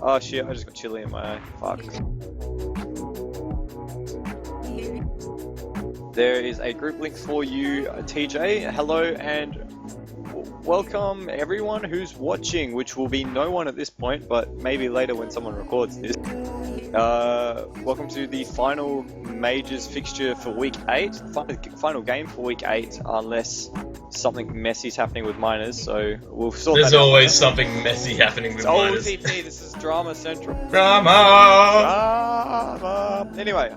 Oh shit, I just got chili in my eye. Fuck. There is a group link for you, TJ. Hello and welcome everyone who's watching, which will be no one at this point, but maybe later when someone records this. Welcome to the final Majors fixture for week 8. Final game for week 8, unless something messy is happening with minors, so we'll sort that out. There's always something messy happening with minors. OLTP, this is Drama Central. Drama! Anyway,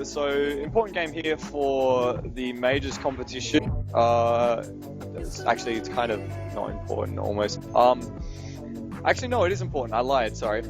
so important game here for the Majors competition. Actually, it's kind of not important, almost. Actually, no, it is important. I lied, sorry.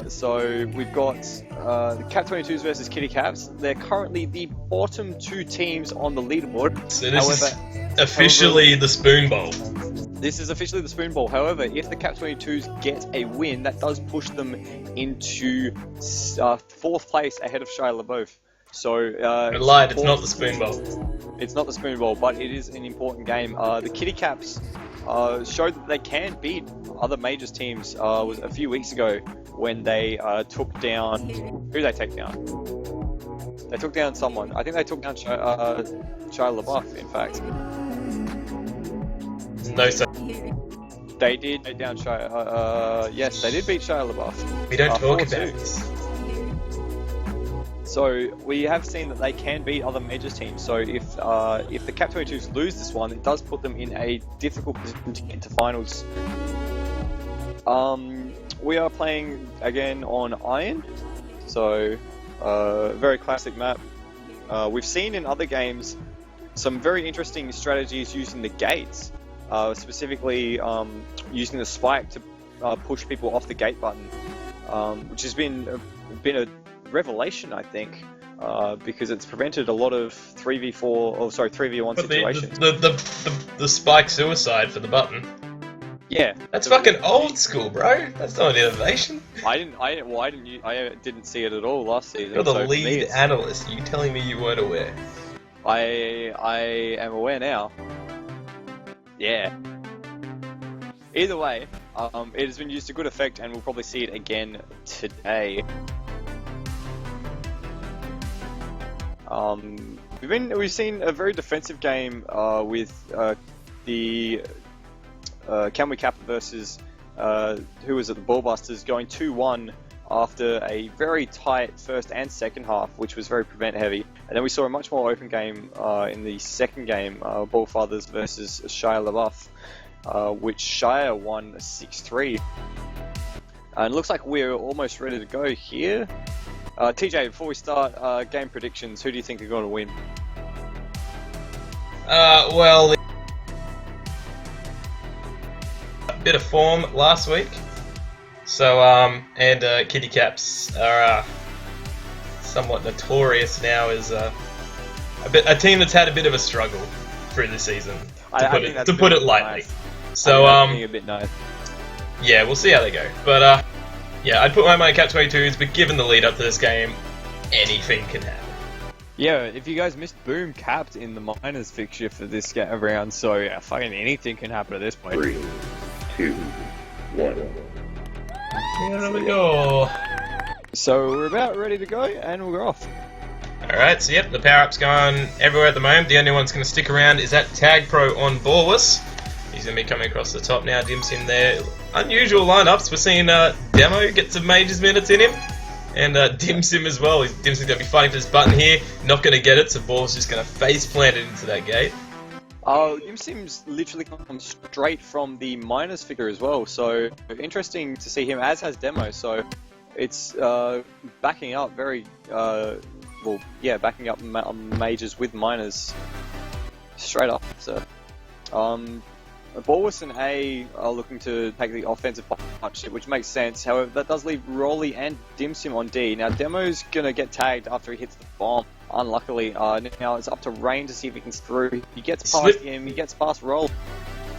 So we've got the Cat22s versus Kitty Caps. They're currently the bottom 2 teams on the leaderboard. So this is officially the Spoon Bowl. This is officially the Spoon Bowl. However, if the Cat22s get a win, that does push them into 4th place ahead of Shia LaBeouf. So I lied, it's not the Spoon Bowl. It's not the Spoon Bowl, but it is an important game. The Kitty Caps showed that they can beat other Majors teams was a few weeks ago when they took down... Who did they take down? They took down someone. I think they took down Shia LaBeouf, in fact. No, sir. They did take down Shia... yes, they did beat Shia LaBeouf. We don't talk about this. So we have seen that they can beat other Majors teams. So if the Cap22s lose this one, it does put them in a difficult position to get to finals. We are playing again on Iron, so very classic map. We've seen in other games some very interesting strategies using the gates, specifically using the spike to push people off the gate button, which has been a revelation, I think, because it's prevented a lot of 3v1 situations. The spike suicide for the button. Yeah, that's fucking old school, bro. That's not an innovation. I didn't see it at all last season. You're the lead analyst. You telling me you weren't aware? I am aware now. Yeah. Either way, it has been used to good effect, and we'll probably see it again today. We've seen a very defensive game with the Can We Cap versus who was at the Ballbusters, going 2-1 after a very tight first and second half, which was very prevent heavy. And then we saw a much more open game in the second game, Ballfathers versus Shia LaBeouf, which Shia won 6-3. And it looks like we're almost ready to go here. TJ, before we start, game predictions, who do you think are going to win? Well, a bit of form last week. So, and Kitty Caps are somewhat notorious now as a team that's had a bit of a struggle through the season, to put it lightly. Nice. So, a bit nice. Yeah, we'll see how they go. But, yeah, I'd put my money on Cat22s, but given the lead up to this game, anything can happen. Yeah, if you guys missed, Boom capped in the minors fixture for this round, so yeah, fucking anything can happen at this point. 3, 2, 1. Here we go. So we're about ready to go, and we're off. Alright, so yep, the power-up's going everywhere at the moment. The only one that's going to stick around is that Tag Pro on Borless. He's going to be coming across the top now. Dim's in there. Unusual lineups. We're seeing Demo get some Majors minutes in him. And Dim Sim as well. Dim Sim's going to be fighting for this button here. Not going to get it, so Ball's just going to face plant it into that gate. Dim Sim's literally come straight from the minors figure as well. So interesting to see him, as has Demo. So it's backing up very, backing up Majors with minors straight up. So. Borless and A are looking to take the offensive partnership, which makes sense. However, that does leave Rolly and Dim Sim on D. Now, Demo's going to get tagged after he hits the bomb, unluckily. Now it's up to Rain to see if he can through. He gets past him, he gets past Roll.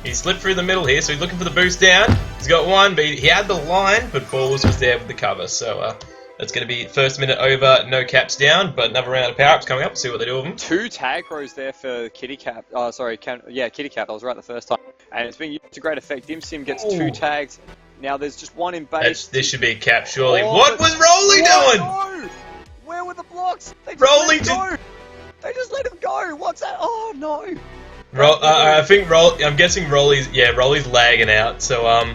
He slipped through the middle here, so he's looking for the boost down. He's got one, but he had the line, but Borless was there with the cover. So that's going to be first minute over, no caps down, but another round of power-ups coming up. We'll see what they do with them. 2 tag rows there for Kitty Cap. Kitty Cap. I was right the first time. And it's being used to great effect. Dim Sim gets 2 tags Now there's just one in base. This should be a cap, surely. Oh, what was Rolly doing? No! Where were the blocks? They just Rolly let him go. They just let him go. What's that? Oh no! I think I'm guessing Rolly's lagging out. So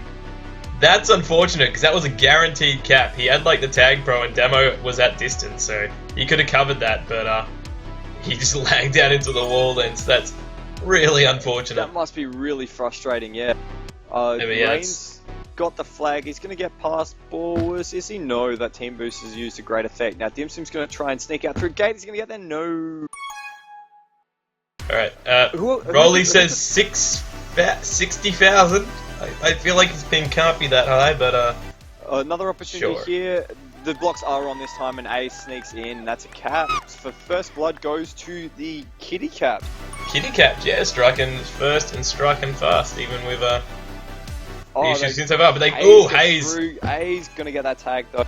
that's unfortunate because that was a guaranteed cap. He had like the tag pro and demo was at distance, so he could have covered that, but he just lagged out into the wall. Then so that's really unfortunate. That must be really frustrating. Yeah. Yeah, Rain's got the flag. He's going to get past Ballers. Does he know that Team Boost has used a great effect? Now Dim Sim's going to try and sneak out through gate. He's going to get there. No. Alright, Rolly says 60,000. I feel like his ping can't be that high, but another opportunity sure. here. The blocks are on this time, and A sneaks in. That's a cap. For first blood goes to the Kitty Cap. Kitty Cap, yeah, striking first and striking fast, even with issues so far. But Hayes. A's gonna get that tag though.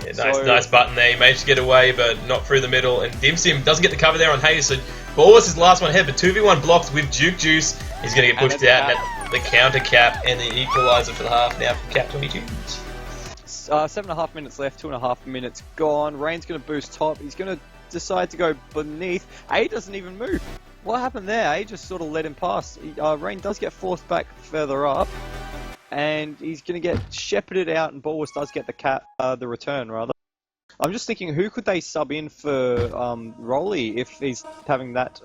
Yeah, nice button there. He managed to get away, but not through the middle. And Dim Sim doesn't get the cover there on Hayes, so Ballers is last one ahead, but 2v1 blocked with Juke Juice. He's going to get pushed out, and the counter cap and the equaliser for the half now from Cap 22. 7.5 minutes left, 2.5 minutes gone. Rain's going to boost top. He's going to decide to go beneath. A doesn't even move. What happened there? A just sort of let him pass. Rain does get forced back further up, and he's going to get shepherded out, and Ballers does get the return, rather. I'm just thinking, who could they sub in for Rolly if he's having that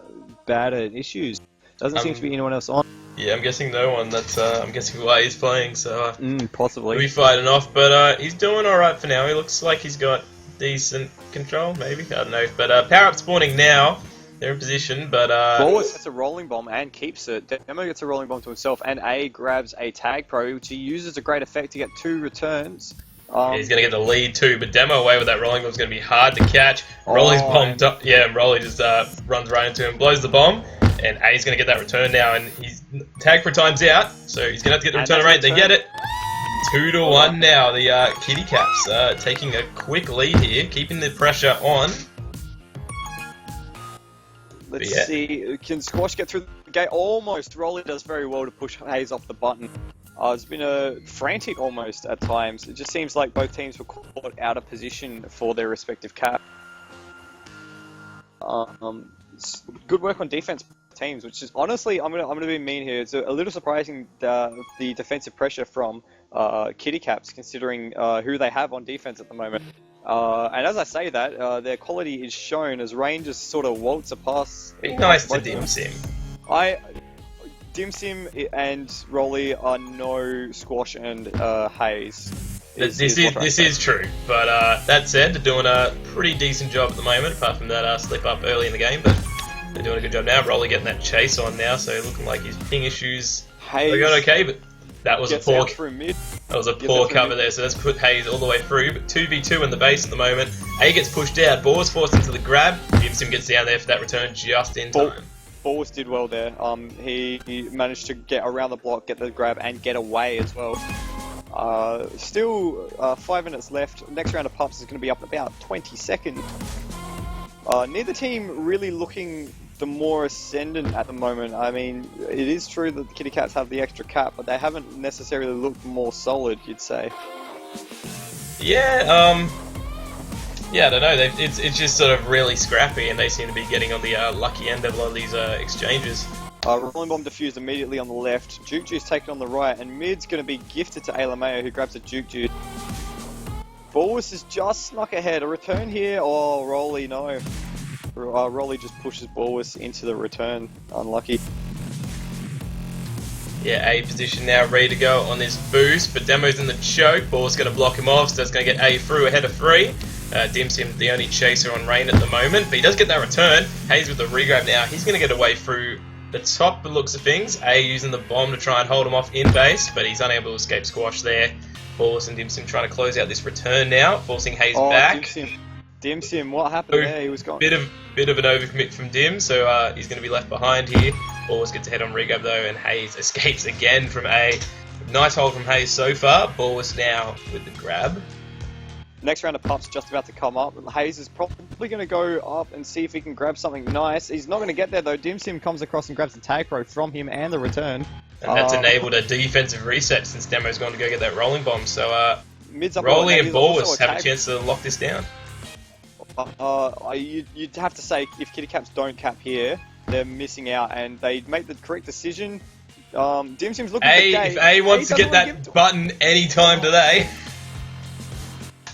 bad issues? Doesn't seem to be anyone else on. Yeah, I'm guessing no one. That's I'm guessing why he's playing. So possibly he'll be fighting off, but he's doing all right for now. He looks like he's got decent control, maybe. I don't know. But power up spawning now. They're in position, but Ballers gets a rolling bomb and keeps it. Demo gets a rolling bomb to himself, and A grabs a tag pro, which he uses a great effect to get 2 returns. He's going to get the lead too, but Demo away with that rolling bomb is going to be hard to catch. Rolly's bombed up. Yeah, and Rolly just runs right into him, blows the bomb, and A's going to get that return now, and he's tag for time's out, so he's going to have to get the return rate. They get it. 2-1 now. The Kitty Caps taking a quick lead here, keeping the pressure on. Let's see, can Squash get through the gate? Almost. Rolly does very well to push Hayes off the button. It's been a frantic almost at times. It just seems like both teams were caught out of position for their respective cap. Good work on defense teams, which is honestly, I'm gonna be mean here. It's a little surprising the defensive pressure from Kitty Caps, considering who they have on defense at the moment. And as I say that, their quality is shown as Rain just sort of waltz past. Be nice to Dim Sim. Dim Sim and Rolly are no Squash and Hayes. This is true, but that said, they're doing a pretty decent job at the moment, apart from that slip up early in the game, but they're doing a good job now. Rolly getting that chase on now, so looking like his ping issues are going okay, but that was a poor cover there, so let's put Hayes all the way through, but 2v2 in the base at the moment. A gets pushed out, Boar's forced into the grab, Dim Sim gets down there for that return just in time. Ballers did well there. He managed to get around the block, get the grab, and get away as well. Still 5 minutes left. Next round of pups is going to be up in about 20 seconds. Neither team really looking the more ascendant at the moment. I mean, it is true that the Kitty Cats have the extra cap, but they haven't necessarily looked more solid, you'd say. Yeah, I don't know. It's just sort of really scrappy, and they seem to be getting on the lucky end of a lot of these exchanges. Rolling Bomb diffused immediately on the left. Juke Juice taken on the right, and mid's going to be gifted to Alameo, who grabs a Juke Juice. Ballers has just snuck ahead. A return here. Oh, Rolly, no. Rolly just pushes Ballers into the return. Unlucky. Yeah, A position now, ready to go on this boost, but Demo's in the choke. Ball's going to block him off, so that's going to get A through ahead of 3. Dim Sim, the only chaser on Rain at the moment, but he does get that return. Hayes with the regrab now. He's going to get away through the top, the looks of things. A using the bomb to try and hold him off in base, but he's unable to escape Squash there. Ballers and Dim Sim trying to close out this return now, forcing Hayes back. Dim Sim, what happened there? He was gone. Bit of an overcommit from Dim, so he's going to be left behind here. Ballers gets ahead on regrab though, and Hayes escapes again from A. Nice hold from Hayes so far. Ballers now with the grab. Next round of pups just about to come up. Hayes is probably going to go up and see if he can grab something nice. He's not going to get there though. Dim Sim comes across and grabs the tag pro from him and the return. And that's enabled a defensive reset since Demo's gone to go get that rolling bomb. So Mids up Rolly and also Borwis have a chance to lock this down. You'd have to say if Kitty Caps don't cap here, they're missing out, and they make the correct decision. Dim Sim's looking for If A wants to get that button anytime today.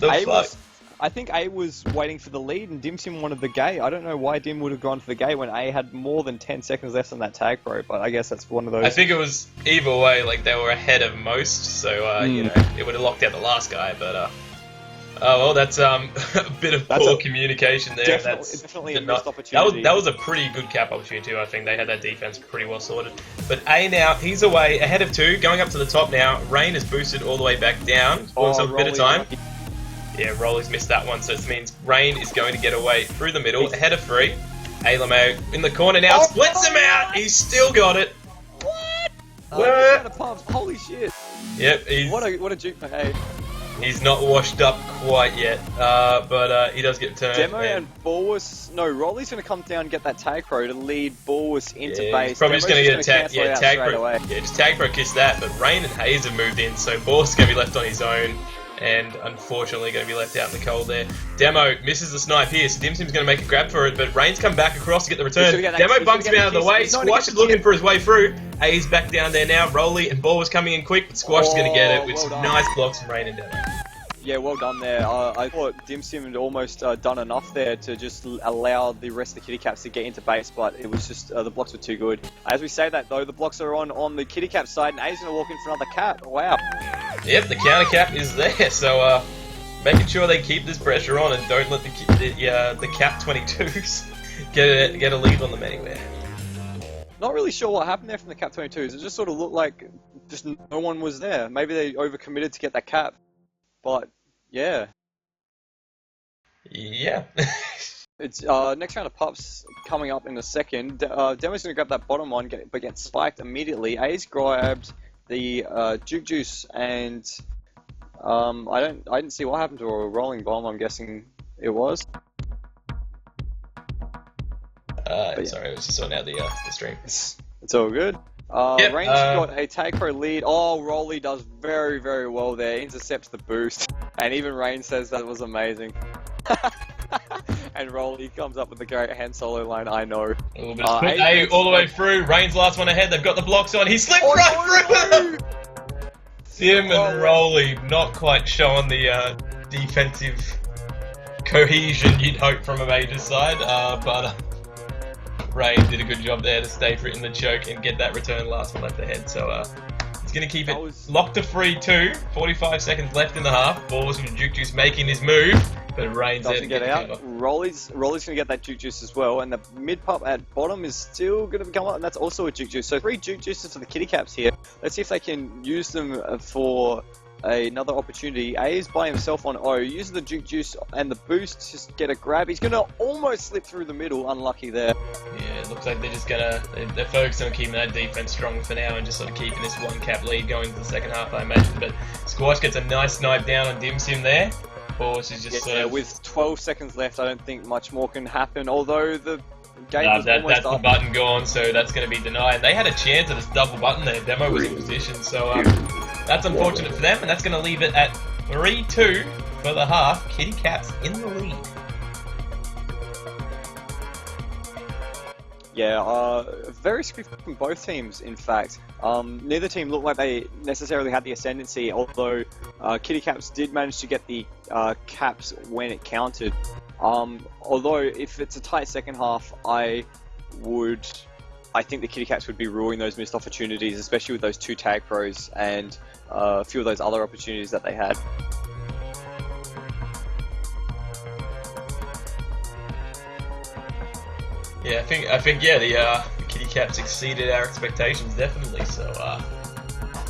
I think A was waiting for the lead and Dim Sim wanted the gay. I don't know why Dim would have gone for the gay when A had more than 10 seconds left on that tag pro, but I guess that's one of those. I think it was either way, like they were ahead of most, so you know, it would have locked out the last guy, but oh well, that's a bit of poor communication there. Definitely a missed opportunity. That was a pretty good cap opportunity too. I think they had that defense pretty well sorted. But A now, he's away, ahead of 2, going up to the top now. Rain is boosted all the way back down. Himself a bit of time. Yeah, Rolly's missed that one, so it means Rain is going to get away through the middle, ahead of 3. A-Lamo in the corner now, splits him out! He's still got it! What? Holy shit! Yep, What a juke for Hay. He's not washed up quite yet, but he does get turned. Demo and Borwis... No, Rolly's going to come down and get that tag pro to lead Borwis into base. He's probably just going to get a tag pro. Yeah, just tag pro kiss that, but Rain and Hayes have moved in, so Borwis is going to be left on his own. And unfortunately going to be left out in the cold there. Demo misses the snipe here, so Dim Sim's going to make a grab for it, but Rain's come back across to get the return. Demo bumps him out of the way, Squash is looking for his way through. A's back down there now, Rolly and Ball was coming in quick, but Squash is going to get it with some nice blocks from Rain and Demo. Yeah, well done there. I thought Dim Sim had almost done enough there to just allow the rest of the Kitty Caps to get into base, but it was just, the blocks were too good. As we say that though, the blocks are on the Kitty Cap side, and A's going to walk in for another cap. Wow. Yep, the counter cap is there, so making sure they keep this pressure on and don't let the cap 22s get a lead on them anywhere. Not really sure what happened there from the cap 22s. It just sort of looked like just no one was there. Maybe they overcommitted to get that cap, but yeah. Yeah. It's next round of pups coming up in a second. Demo's going to grab that bottom one, but gets spiked immediately. A's grabbed the Juke Juice, and I didn't see what happened to a rolling bomb. I'm guessing it was. Sorry, I was just sorting out the stream. It's all good. Yep, Range got a tag pro lead. Oh, Rolly does very, very well there. Intercepts the boost. And even Rain says that was amazing. And Rolly comes up with the great hand solo line, I know. A little bit of A all the way through. Rain's last one ahead. They've got the blocks on. He slipped right through them! Sim and Rolly not quite showing the defensive cohesion you'd hope from a major side, but Rain did a good job there to stay for it in the choke and get that return last one left ahead. So he's going to keep it locked to 3-2. 45 seconds left in the half. Ball was from Juke Juice making his move, but Rain's there to get out. Cover. Rolly's going to get that Juke Juice as well, and the mid pop at bottom is still going to come up, and that's also a Juke Juice. So 3 Juke Juices for the Kitty Caps here. Let's see if they can use them for another opportunity. A is by himself on O. Uses the Juke Juice and the boost to get a grab. He's going to almost slip through the middle. Unlucky there. Yeah, it looks like they're just they're focused on keeping that defense strong for now and just sort of keeping this one cap lead going into the second half, I imagine. But Squash gets a nice snipe down on Dim Sim there. Force is just sort of... with 12 seconds left, I don't think much more can happen. Although the game was almost that's the button gone, so that's going to be denied. They had a chance at this double button there. Demo was in position, so that's unfortunate for them, and that's going to leave it at 3-2 for the half. Kitty Caps in the lead. Yeah, very scripted from both teams, in fact. Neither team looked like they necessarily had the ascendancy, although Kitty Caps did manage to get the caps when it counted. Although, if it's a tight second half, I think the Kitty Caps would be ruining those missed opportunities, especially with those 2 tag pros and a few of those other opportunities that they had. Yeah, I think yeah, the Kitty Caps exceeded our expectations definitely. So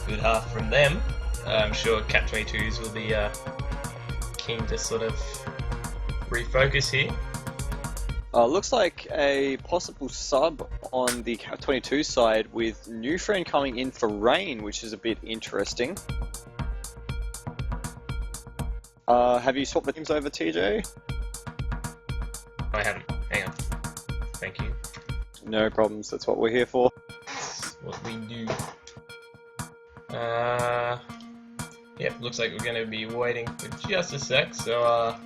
good half from them. I'm sure Cap 22s will be keen to sort of refocus here. Looks like a possible sub on the Cap 22 side with new friend coming in for Rain, which is a bit interesting. Have you swapped the teams over, TJ? I haven't. Hang on. Thank you. No problems, that's what we're here for. That's what we do. Yep, looks like we're going to be waiting for just a sec, so,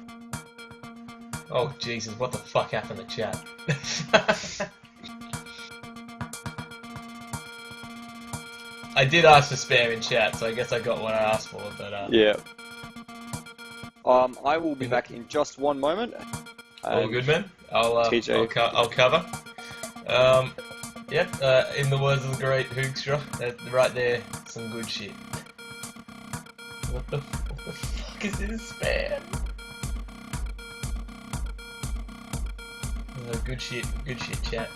oh, Jesus, what the fuck happened to chat? I did ask for spam in chat, so I guess I got what I asked for, but, Yeah. I will be back in just one moment. All good, man. I'll cover. Yep, in the words of the great Hookstra, right there, some good shit. What the fuck is this spam? Good shit, chat.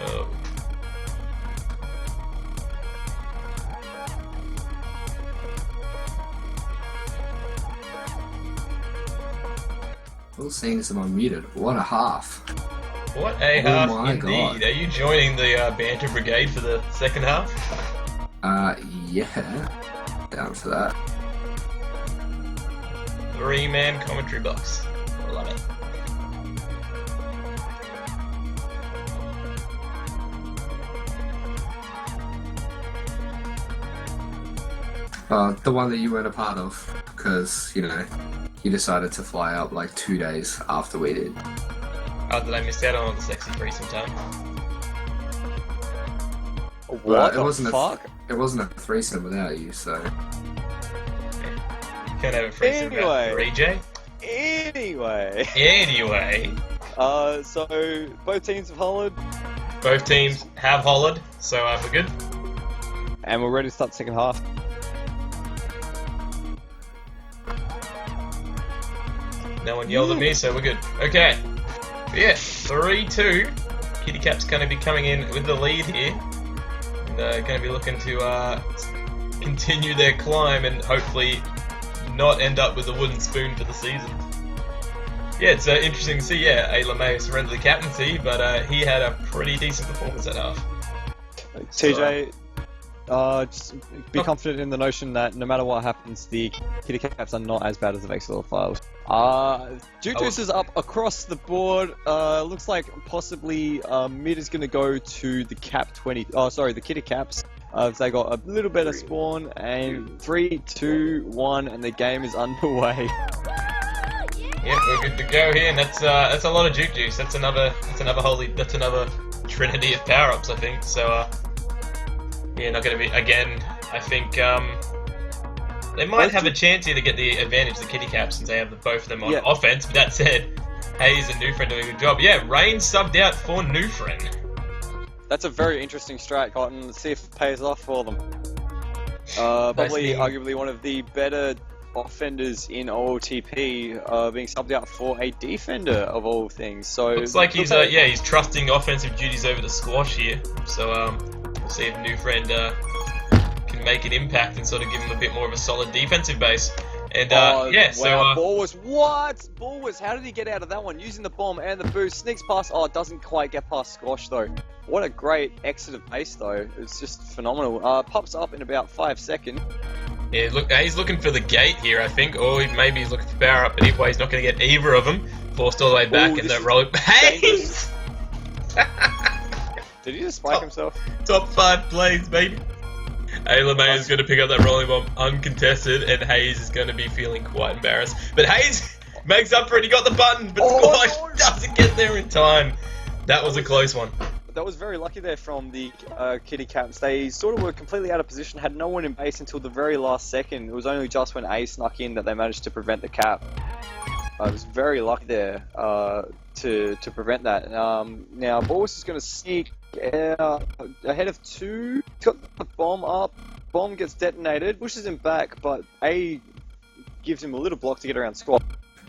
Oh. All seeing as I'm unmuted. What a half. What a Oh half my indeed. God. Are you joining the banter brigade for the second half? Yeah. Down for that. 3-man commentary box. I love it. The one that you weren't a part of, because, you know, you decided to fly up like 2 days after we did. Oh, did I miss out on the sexy threesome time? What it the wasn't fuck? It wasn't a threesome without you, so... Can't have a threesome without 3J? Anyway. Anyway. So both teams have hollered, Both teams have hollered, so we're good. and we're ready to start the second half. No one yelled at me, so we're good. Okay. Yeah, 3-2. Kitty Cap's going to be coming in with the lead here. And going to be looking to continue their climb and hopefully not end up with a wooden spoon for the season. Yeah, it's interesting to see, yeah, A. LeMay surrendered the captaincy, but he had a pretty decent performance at half. TJ, just be confident in the notion that no matter what happens, the Kitty Caps are not as bad as the Vexillor Files. Duke Deuce is up across the board. Looks like possibly mid is going to go to the the Kitty Caps. They got a little better spawn, and 3, 2, 1, and the game is underway. Yep, we're good to go here, and that's a lot of Duke Juice. That's another trinity of power-ups, I think. So yeah, not going to be again. I think they might have a chance here to get the advantage, the Kitty Caps, since they have both of them on offense. But that said, Hayes and Newfriend doing a good job. Yeah, Rain subbed out for Newfriend. That's a very interesting strat, Cotton. Let's see if it pays off for them. Probably, arguably one of the better offenders in OLTP, being subbed out for a defender of all things. So looks like he's he's trusting offensive duties over the squash here. So we'll see if Newfriend can make an impact and sort of give him a bit more of a solid defensive base. And Bulwar's, how did he get out of that one? Using the bomb and the boost, sneaks past. Oh, it doesn't quite get past squash though. What a great exit of base though. It's just phenomenal. Pops up in about 5 seconds. Yeah, look, he's looking for the gate here, I think, or maybe he's looking for power up, but either way, he's not going to get either of them. Forced all the way back, and that roll. Hayes! Did he just spike himself? Top 5 plays, baby. LeMay is going to pick up that rolling bomb uncontested, and Hayes is going to be feeling quite embarrassed. But Hayes makes up for it. He got the button, but Squash doesn't get there in time. That was a close one. That was very lucky there from the Kitty Caps. They sort of were completely out of position, had no one in base until the very last second. It was only just when A snuck in that they managed to prevent the cap. I was very lucky there to prevent that. Now, Boris is going to sneak ahead of 2. He's got the bomb up. Bomb gets detonated, pushes him back, but A gives him a little block to get around squad.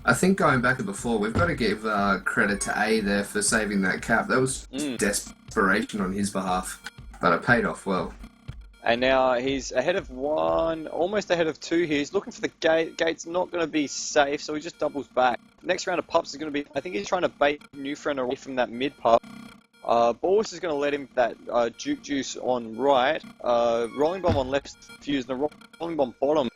I think going back to before, we've got to give credit to A there for saving that cap. That was desperation on his behalf, but it paid off well. And now he's ahead of 1, almost ahead of 2 here. He's looking for the gate. Gate's not going to be safe, so he just doubles back. Next round of pups is going to be, I think he's trying to bait new friend away from that mid pup. Boris is going to let him that Juke Juice on right, Rolling Bomb on left fuse, and the Rolling Bomb bottom,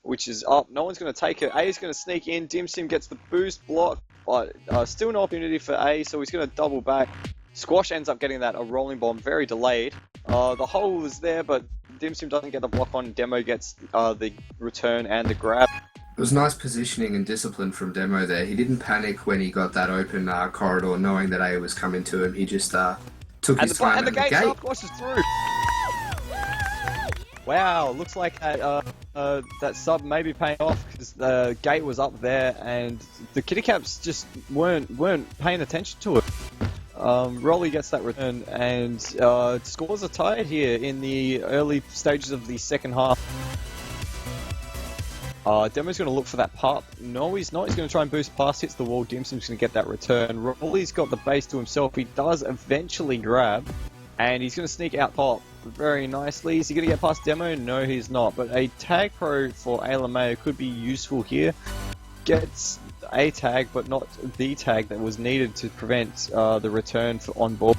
which is up. No one's going to take it. A is going to sneak in. Dim Sim gets the boost block, but still no opportunity for A, so he's going to double back. Squash ends up getting that a Rolling Bomb, very delayed. The hole is there, but Dim Sim doesn't get the block on. Demo gets the return and the grab. It was nice positioning and discipline from Demo there. He didn't panic when he got that open corridor, knowing that A was coming to him. He just took his time. And the gate's up, Squash is through. Wow, looks like that sub may be paying off because the gate was up there and the Kitty Caps just weren't paying attention to it. Rolly gets that return and scores are tied here in the early stages of the second half. Demo's going to look for that pup. No, he's not. He's going to try and boost past, hits the wall. Dim Sim's going to get that return. Rolly's got the base to himself. He does eventually grab, and he's going to sneak out top very nicely. Is he going to get past Demo? No, he's not. But a tag pro for Alameo could be useful here. Gets a tag, but not the tag that was needed to prevent the return for on board.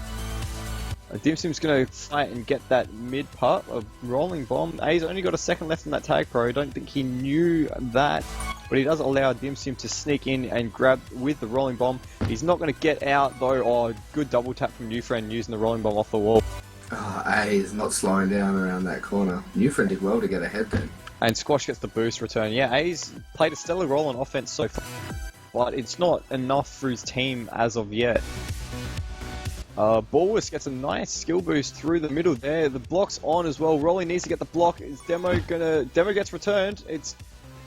Dim Sim's going to fight and get that mid putt of Rolling Bomb. A's only got a second left in that tag pro. I don't think he knew that, but he does allow Dim Sim to sneak in and grab with the Rolling Bomb. He's not going to get out though. Oh, good double tap from New Friend using the Rolling Bomb off the wall. A is not slowing down around that corner. New Friend did well to get ahead then. And Squash gets the boost return. Yeah, A's played a stellar role on offense so far, but it's not enough for his team as of yet. Bulwis gets a nice skill boost through the middle there. The block's on as well. Rolly needs to get the block. Is Demo gets returned. It's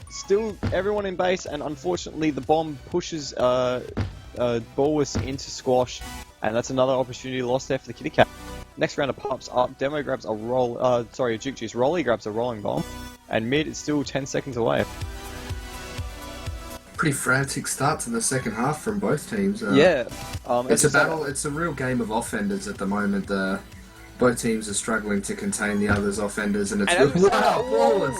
still everyone in base, and unfortunately the bomb pushes Bulwis into Squash, and that's another opportunity lost there for the Kitty Cat. Next round of pops up. Demo grabs a Juke Juice. Rolly grabs a Rolling Bomb, and mid is still 10 seconds away. Pretty frantic start to the second half from both teams. Yeah. It's a battle. It's a real game of offenders at the moment. Both teams are struggling to contain the other's offenders, and it's flawless.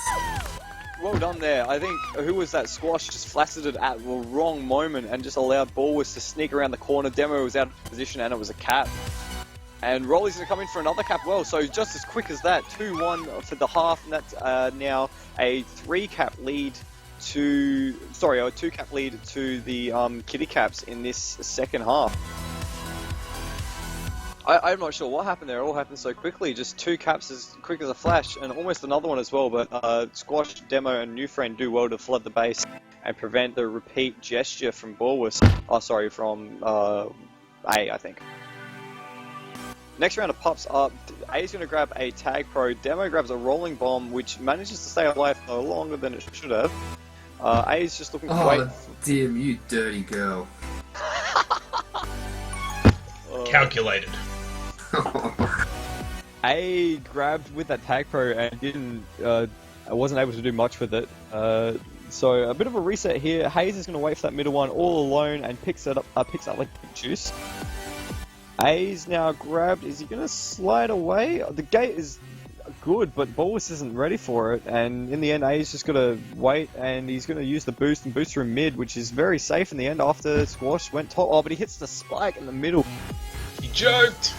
Well done there. I think, who was that? Squash just flaccid it at the wrong moment and just allowed Bulwis to sneak around the corner. Demo was out of position and it was a cap. And Rolly's going to come in for another cap well, so just as quick as that, 2-1 for the half, and that's now a 3-cap lead to... Sorry, a 2-cap lead to the Kitty Caps in this second half. I'm not sure what happened there. It all happened so quickly. Just 2 caps as quick as a flash, and almost another one as well. But Squash, Demo, and New Friend do well to flood the base and prevent the repeat gesture from Bulwis. Oh, sorry, from A, I think. Next round of pops up. A's going to grab a Tag Pro. Demo grabs a Rolling Bomb, which manages to stay alive for longer than it should have. A's just looking to wait. Oh, Dim, you dirty girl. Calculated. A grabbed with that Tag Pro and wasn't able to do much with it. So a bit of a reset here. Hayes is going to wait for that middle one all alone and picks up like juice. A's now grabbed. Is he going to slide away? The gate is good, but Bulwis isn't ready for it. And in the end, A's just going to wait, and he's going to use the boost and boost through mid, which is very safe in the end after Squash went top. Oh, but he hits the spike in the middle. He joked!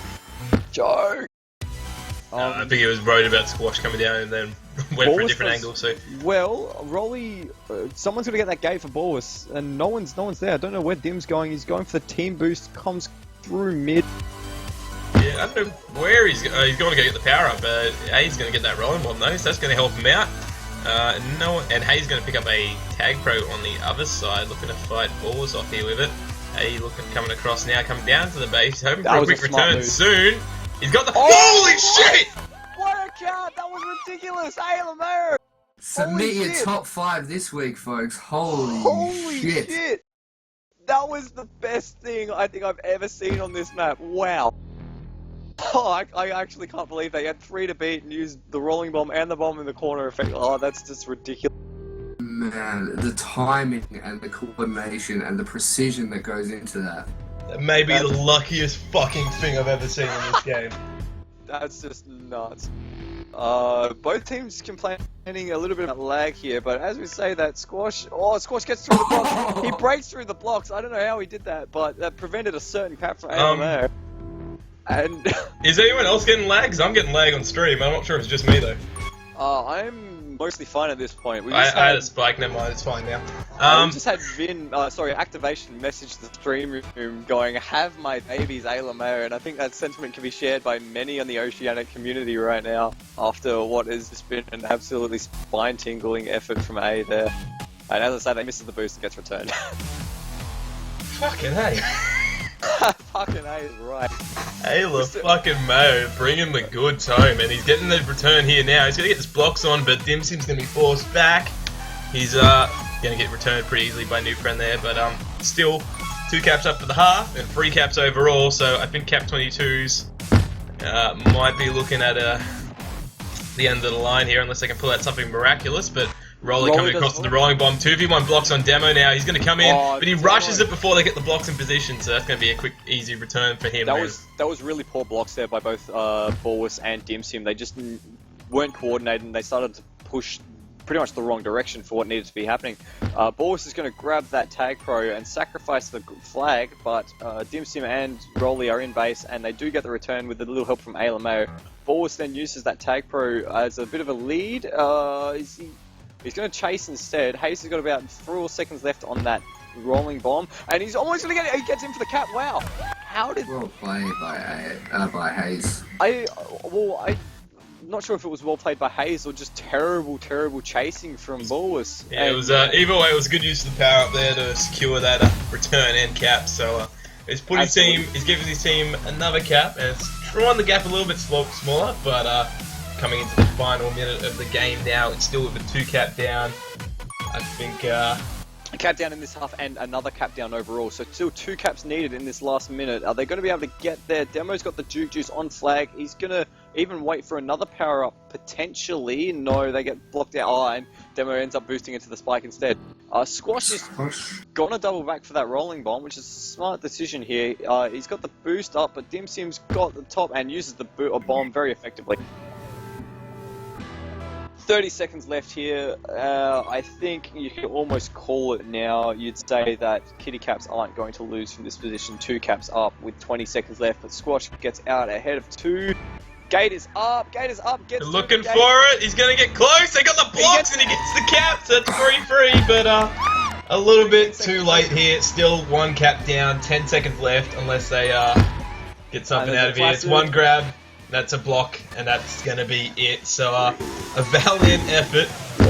Joke! I think he was worried about Squash coming down and then went for a different angle. So well, Rolly, someone's gonna get that gate for Bulwis, and no one's there. I don't know where Dim's going. He's going for the team boost. Comes through mid. yeah, I don't know where he's going to go get the power up. A's going to get that Rolling Bomb though, so that's going to help him out. And Hayes going to pick up a Tag Pro on the other side, looking to fight Bulwis off here with it. A coming across now, coming down to the base, hoping for a quick return soon. He's got the... Holy shit! What a count! That was ridiculous! Hey, Lemare! Submit your top 5 this week, folks. Holy shit! That was the best thing I think I've ever seen on this map. Wow. Oh, I actually can't believe they had 3 to beat and used the Rolling Bomb and the bomb in the corner effect. Oh, that's just ridiculous. Man, the timing and the coordination and the precision that goes into that. That may be the luckiest fucking thing I've ever seen in this game. That's just nuts. Both teams complaining a little bit about lag here, but as we say that Squash gets through the blocks. He breaks through the blocks. I don't know how he did that, but that prevented a certain cap from ALM there. And is anyone else getting lag? 'Cause I'm getting lag on stream. I'm not sure if it's just me though. I'm mostly fine at this point. I had a spike. Never mind. It's fine now. We just had Activation message the stream room going, "Have my babies ALMO," and I think that sentiment can be shared by many in the Oceanic community right now after what has just been an absolutely spine-tingling effort from A there. And as I say, they misses the boost and gets returned. Fucking hey. Fucking A is right. Ayla fucking Mo bringing the goods home, and he's getting the return here now. He's gonna get his blocks on, but Dim Sim's gonna be forced back. He's gonna get returned pretty easily by New Friend there, but still 2 caps up for the half and 3 caps overall. So I think Cap 22s might be looking at the end of the line here, unless they can pull out something miraculous. But Rolly coming across to the rolling bomb. 2v1 blocks on Demo now. He's going to come in, but he rushes it before they get the blocks in position, so that's going to be a quick, easy return for him. That was really poor blocks there by both Borwis and Dim Sim. They just weren't coordinated, and they started to push pretty much the wrong direction for what needed to be happening. Borwis is going to grab that Tag Pro and sacrifice the flag, but Dim Sim and Rolly are in base, and they do get the return with a little help from ALMO. Borwis then uses that Tag Pro as a bit of a lead. He's going to chase instead. Hayes has got about 4 seconds left on that rolling bomb, and he's almost going to get it. He gets in for the cap. Wow. How did... Well played by Hayes. I'm not sure if it was well played by Hayes or just terrible chasing from Borwis. Yeah, it was, either way, it was a good use of the power up there to secure that return and cap. So he's put his team, he's given his team another cap, and it's drawn the gap a little bit smaller, but coming into the final minute of the game now, it's still with a 2 cap down. I think a cap down in this half and another cap down overall, so still 2 caps needed in this last minute. Are they going to be able to get there? Demo's got the Juke Juice on flag. He's going to even wait for another power up potentially. No, they get blocked out, and Demo ends up boosting into the spike instead. Squash is gonna double back for that rolling bomb, which is a smart decision here. He's got the boost up, but Dim Sim's got the top and uses the bomb very effectively. 30 seconds left here. I think you can almost call it now. You'd say that Kitty Caps aren't going to lose from this position. 2 caps up with 20 seconds left, but Squash gets out ahead of 2. Gate is up. Gets looking for it. He's going to get close. They got the blocks and he gets the caps. That's 3-3, but a little bit too late here. Still 1 cap down. 10 seconds left unless they get something out of here. It's 1 grab. That's a block, and that's going to be it. So a valiant effort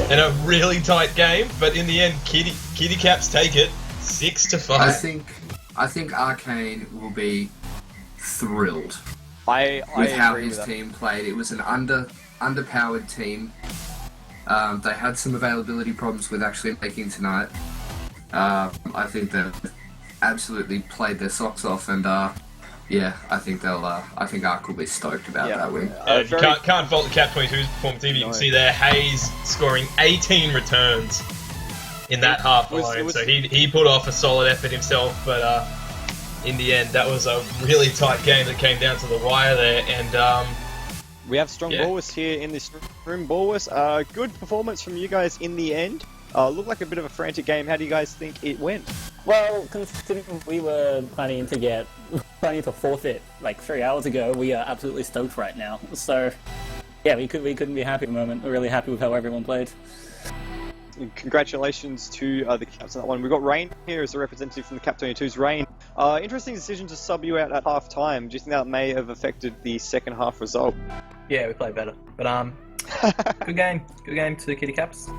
and a really tight game, but in the end, Kitty Caps take it 6-5. I think Arcane will be thrilled with how his team played. It was an underpowered team. They had some availability problems with actually making tonight. I think they've absolutely played their socks off, and yeah, I think I think Ark will be stoked about that win. Can't fault the Cap 22's performance either. You can see there, Hayes scoring 18 returns in that half alone. So he put off a solid effort himself, but in the end, that was a really tight game that came down to the wire there. And we have strong Borwis here in this room. Borwis, good performance from you guys in the end. Looked like a bit of a frantic game. How do you guys think it went? Well, considering we were planning to forfeit like 3 hours ago, we are absolutely stoked right now. So, yeah, we couldn't be happy at the moment. We're really happy with how everyone played. Congratulations to the Caps on that one. We've got Rain here as a representative from the Cap 22's. Rain, interesting decision to sub you out at half time. Do you think that may have affected the second half result? Yeah, we played better. But good game to the Kitty Caps.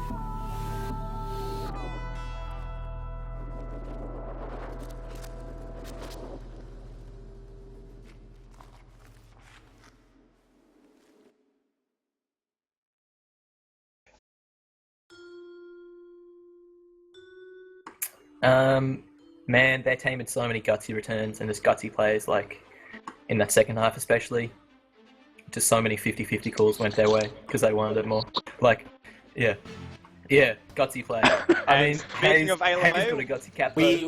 Man, their team had so many gutsy returns and just gutsy plays, like, in that second half especially. Just so many 50-50 calls went their way, because they wanted it more. Like, yeah, gutsy play. I mean, speaking of ALMO, Hayes got a gutsy cap. We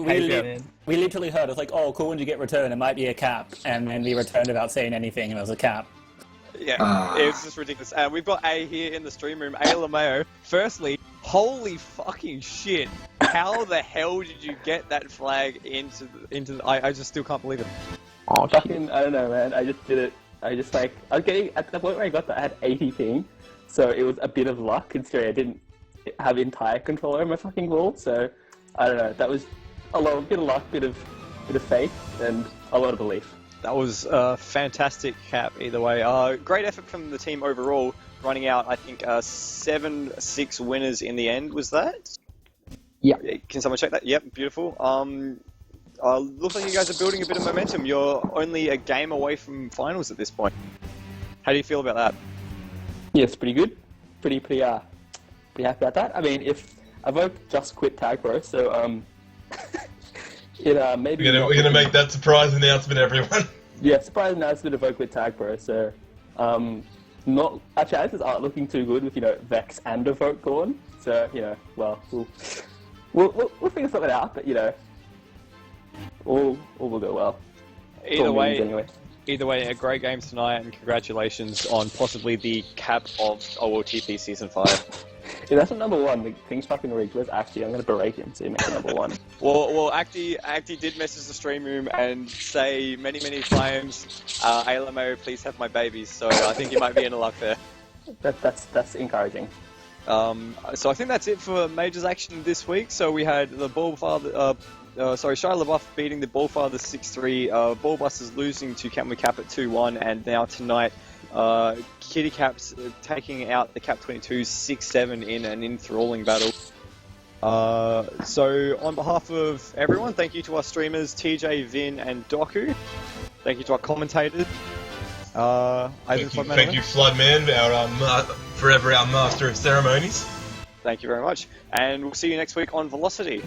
literally heard, it's like, oh, cool, when you get returned, it might be a cap, and then we returned without saying anything, and it was a cap. Yeah, it's just ridiculous. We've got A here in the stream room, A Lameo. Firstly, holy fucking shit! How the hell did you get that flag into the? I just still can't believe it. Oh, fucking, I don't know, man. I just did it. I was getting, at the point where I got that, I had 80 ping, so it was a bit of luck, considering I didn't have entire control over my fucking ball, so, I don't know, that was a bit of luck, bit of faith, and a lot of belief. That was a fantastic cap either way. Great effort from the team overall, running out, I think, 7-6 winners in the end, was that? Yeah. Can someone check that? Yep, beautiful. Looks like you guys are building a bit of momentum. You're only a game away from finals at this point. How do you feel about that? Yeah, it's pretty good. Pretty happy about that. I mean, if Evoke just quit Tag Pro, so maybe We're gonna make that surprise announcement, everyone. Yeah, surprise announcement of Evoke quit Tag Pro. So, not our chances aren't looking too good with Vex and Evoke gone. So well, we'll figure something out. But all will go well. Either way, a great game tonight, and congratulations on possibly the cap of OLTP Season 5. Yeah, that's not number one. The thing's fucking rigged. Where's Acti? I'm going to berate him so he makes it number one. Well, Acti did message the stream room and say many times, ALMO, please have my babies, so I think you might be in luck there. That's encouraging. So I think that's it for Majors action this week. So we had the Shia LaBeouf beating the Ballfather 6-3, Ballbusters losing to Camp Cap at 2-1, and now tonight, Kitty Caps taking out the Cap 22 6-7 in an enthralling battle. So on behalf of everyone, thank you to our streamers TJ, Vin, and Doku. Thank you to our commentators. Thank you, Floodman, our forever our master of ceremonies. Thank you very much, and we'll see you next week on Velocity.